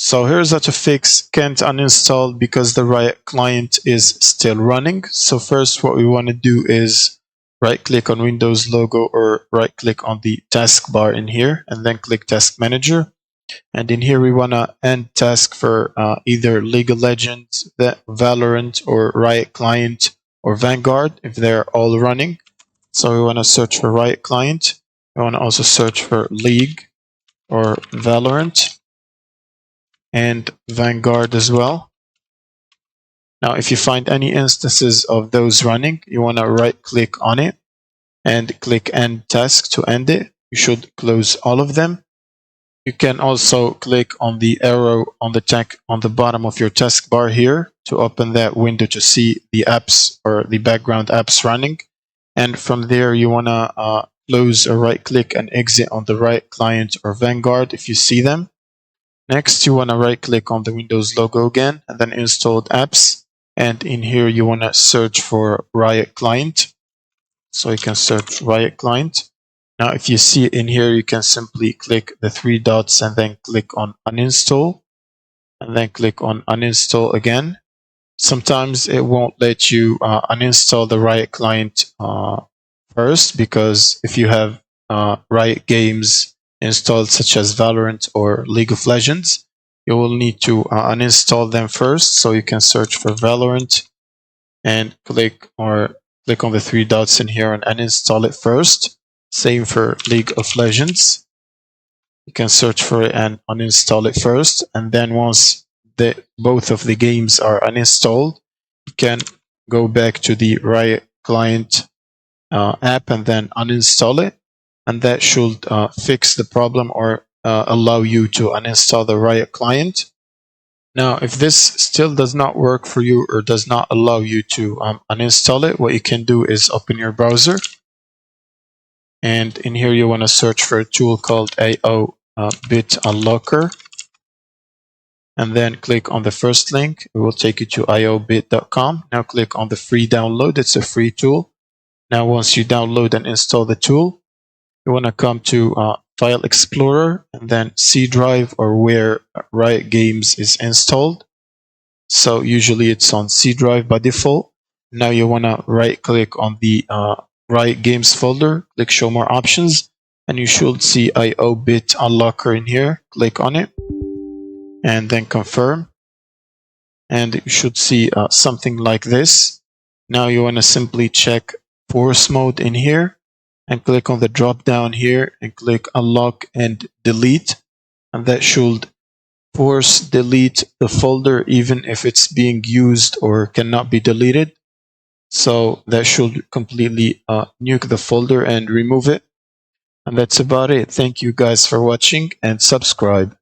So here's how to fix can't uninstall because the Riot client is still running. So first what we want to do is right click on Windows logo or right click on the taskbar in here and then click Task Manager. And in here we want to end task for either League of Legends, Valorant or Riot Client or Vanguard if they're all running. So we want to search for Riot Client. We want to also search for League or Valorant and Vanguard as well. Now if you find any instances of those running, you want to right click on it and click End Task to end it. You should close all of them. You can also click on the arrow on the bottom of your taskbar here to open that window to see the apps or the background apps running. And from there, you want to close or right click and exit on the Riot Client or Vanguard if you see them. Next, you want to right click on the Windows logo again and then installed apps. And in here, you want to search for Riot Client. So you can search Riot Client. Now, if you see it in here, you can simply click the three dots and then click on uninstall and then click on uninstall again. Sometimes it won't let you uninstall the Riot client first, because if you have Riot games installed such as Valorant or League of Legends, you will need to uninstall them first. So you can search for Valorant and click on the three dots in here and uninstall it first. Same for League of Legends. You can search for it and uninstall it first. And then once both of the games are uninstalled, you can go back to the Riot Client app and then uninstall it. And that should fix the problem or allow you to uninstall the Riot Client. Now, if this still does not work for you or does not allow you to uninstall it, what you can do is open your browser. And in here, you want to search for a tool called IO BitUnlocker. And then click on the first link. It will take you to iobit.com. Now click on the free download. It's a free tool. Now, once you download and install the tool, you want to come to File Explorer and then C drive or where Riot Games is installed. So usually it's on C drive by default. Now you want to right click on the Riot Games folder, click Show More Options, and you should see IO BitUnlocker in here. Click on it and then confirm. And you should see something like this. Now you want to simply check Force Mode in here and click on the drop down here and click Unlock and Delete. And that should force delete the folder even if it's being used or cannot be deleted. So that should completely nuke the folder and remove it. And that's about it. Thank you guys for watching and subscribe.